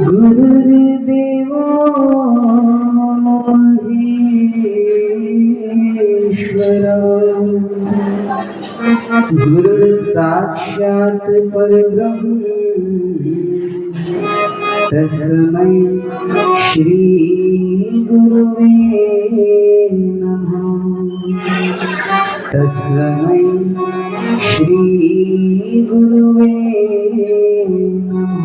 गुरुर्देवो महेश्वरा गुरुर्साक्षात् परब्रह्म तस्मै श्री गुरुवे नमः। तस्मै श्री गुरुवे नमः।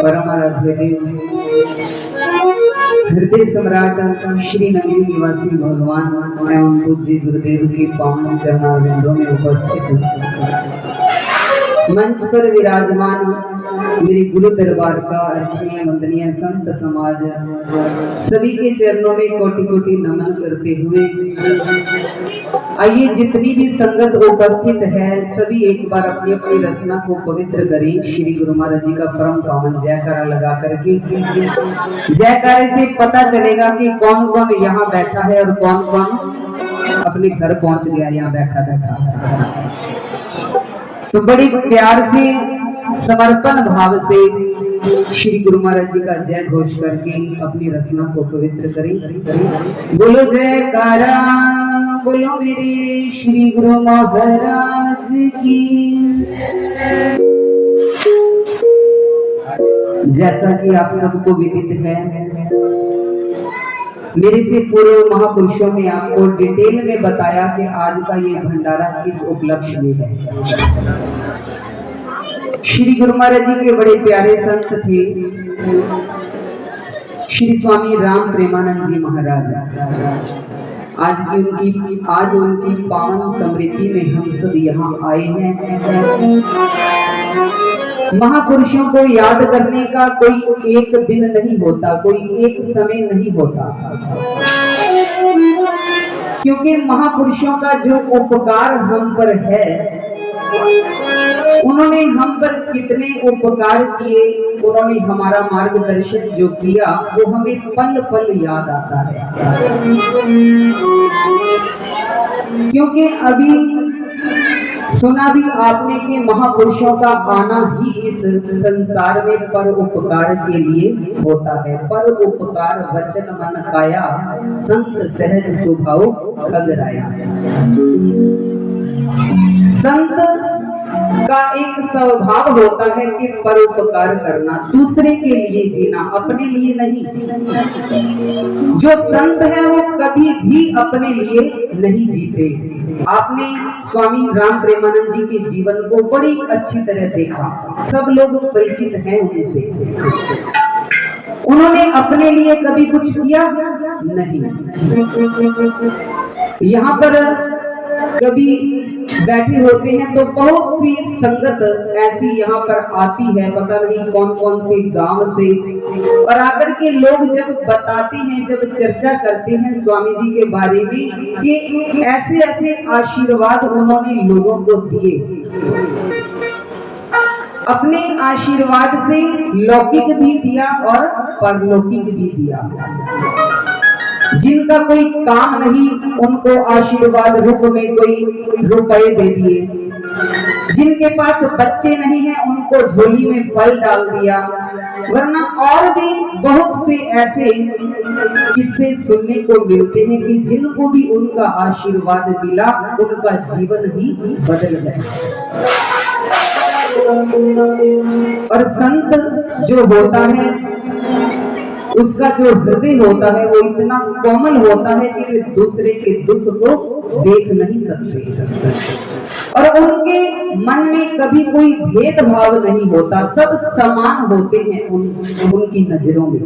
परम आराध्य देव हृदय सम्राट श्री नवीन निवासी भगवान एवं पूज्य गुरुदेव के पावन चरणारविंदों में उपस्थित मंच पर विराजमान मेरे गुरु दरबार का अर्चनीय वंदनीय संत समाज सभी के चरणों में कोटि कोटि नमन करते हुए आइए जितनी भी संगत उपस्थित है सभी एक बार अपनी अपनी रचना को पवित्र करें। श्री गुरु महाराज जी का परम पावन जयकारा लगा करके जयकारे से पता चलेगा कि कौन कौन यहाँ बैठा है और कौन कौन अपने घर पहुंच गया यहाँ बैठा बैठा। तो बड़ी प्यार से समर्पण भाव से श्री गुरु महाराज जी का जय घोष करके अपनी रचना को पवित्र करें। बोलो जयकारा बोलो मेरे श्री गुरु महाराज की। जैसा कि आप सबको विदित है मेरे से पूर्व महापुरुषों ने आपको डिटेल में बताया कि आज का ये भंडारा किस उपलक्ष्य में है। श्री गुरु महाराज जी के बड़े प्यारे संत थे श्री स्वामी राम प्रेमानंद जी महाराज। आज उनकी पावन स्मृति में हम सब यहाँ आए हैं। महापुरुषों को याद करने का कोई एक दिन नहीं होता, कोई एक समय नहीं होता, क्योंकि महापुरुषों का जो उपकार हम पर है, उन्होंने हम पर कितने उपकार किए, उन्होंने हमारा मार्गदर्शन जो किया वो हमें पल पल याद आता है। क्योंकि अभी सुना भी आपने कि महापुरुषों का आना ही इस संसार में पर उपकार के लिए होता है। पर उपकार वचन मन काया संत सहज स्वभाव खगराया। संत का एक स्वभाव होता है कि परोपकार करना, दूसरे के लिए जीना, अपने लिए नहीं। जो संत है वो कभी भी अपने लिए नहीं जीते। आपने स्वामी राम प्रेमानंद जी के जीवन को बड़ी अच्छी तरह देखा, सब लोग परिचित हैं उनसे। उन्होंने अपने लिए कभी कुछ किया नहीं। यहाँ पर कभी बैठे होते हैं तो बहुत सी संगत ऐसी यहाँ पर आती है, पता नहीं कौन कौन से गांव से, और आकर के लोग जब बताते हैं, जब चर्चा करते हैं स्वामी जी के बारे में कि ऐसे ऐसे आशीर्वाद उन्होंने लोगों को दिए, अपने आशीर्वाद से लौकिक भी दिया और परलौकिक भी दिया। जिनका कोई काम नहीं उनको आशीर्वाद रूप में कोई रुपए दे दिए, जिनके पास बच्चे नहीं हैं उनको झोली में फल डाल दिया, वरना और भी बहुत से ऐसे किस्से सुनने को मिलते हैं कि जिनको भी उनका आशीर्वाद मिला उनका जीवन ही बदल गया। और संत जो होता है उसका जो हृदय होता है वो इतना कोमल होता है कि वे दूसरे के दुख को देख नहीं सकते, और उनके मन में कभी कोई भेदभाव नहीं होता, सब समान होते हैं उनकी नजरों में।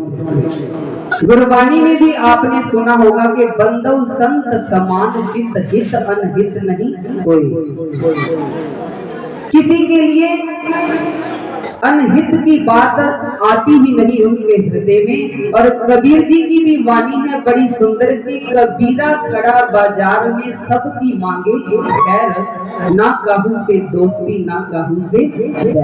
गुरबाणी में भी आपने सुना होगा कि बंदव संत समान चित हित अनहित नहीं कोई। किसी के लिए अनहित की बात आती ही नहीं उनके हृदय में। और कबीर जी की भी वाणी है बड़ी सुंदर कि कबीरा खड़ा बाजार में सबकी मांगे खैर, ना काहू से दोस्ती ना काहू से बैर।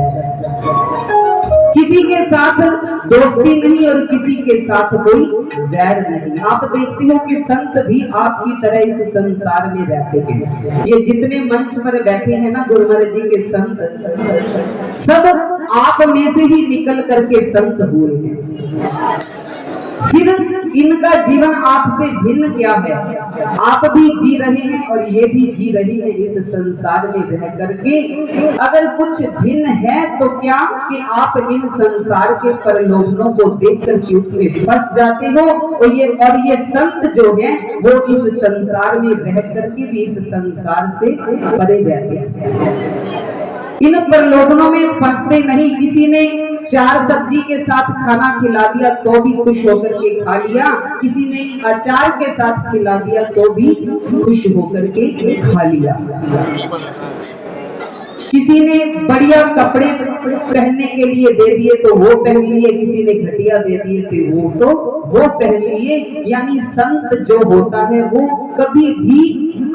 किसी के साथ दोस्ती नहीं और किसी के साथ कोई वैर नहीं। आप देखते हो कि संत भी आपकी तरह इस संसार में रहते हैं। ये जितने मंच पर बैठे हैं ना गुरु महाराज जी के संत, सब आप में से ही निकल करके संत हुए हैं। फिर इनका जीवन आपसे भिन्न क्या है? आप भी जी रहे हैं और ये भी जी रही है इस संसार में रह करके। अगर कुछ भिन्न है तो क्या कि आप इन संसार के प्रलोभनों को देख करके उसमें फंस जाते हो, और ये संत जो हैं वो इस संसार में रह करके भी इस संसार से परे रहते हैं। इन प्रलोभनों में फंसते नहीं। किसी ने 4 सब्जी के साथ खाना खिला दिया तो भी खुश होकर के खा लिया, किसी ने अचार के साथ खिला दिया तो भी खुश होकर के खा लिया। किसी ने बढ़िया कपड़े पहनने के लिए दे दिए तो वो पहन लिए, किसी ने घटिया दे दिए तो वो पहन लिए। यानी संत जो होता है वो कभी भी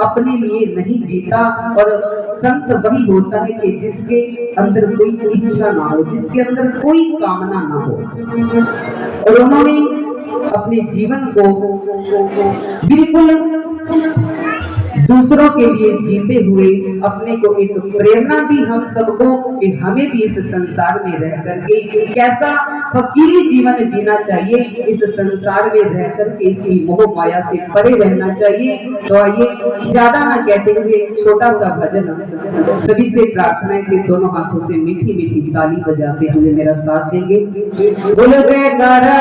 अपने लिए नहीं जीता, और संत वही होता है कि जिसके अंदर कोई इच्छा ना हो, जिसके अंदर कोई कामना ना हो। और उन्होंने अपने जीवन को बिल्कुल दूसरों के लिए जीते हुए अपने को एक प्रेरणा दी हम सबको कि हमें भी इस संसार में रह करके कैसा फकीरी जीवन जीना चाहिए, इस संसार में रह करके इसकी मोह माया से परे रहना चाहिए। तो आइए ज्यादा ना कहते हुए एक छोटा सा भजन सभी से प्रार्थना है कि दोनों हाथों से मीठी मीठी ताली बजाते हुए मेरा साथ देंगे। बोलो जयकारा।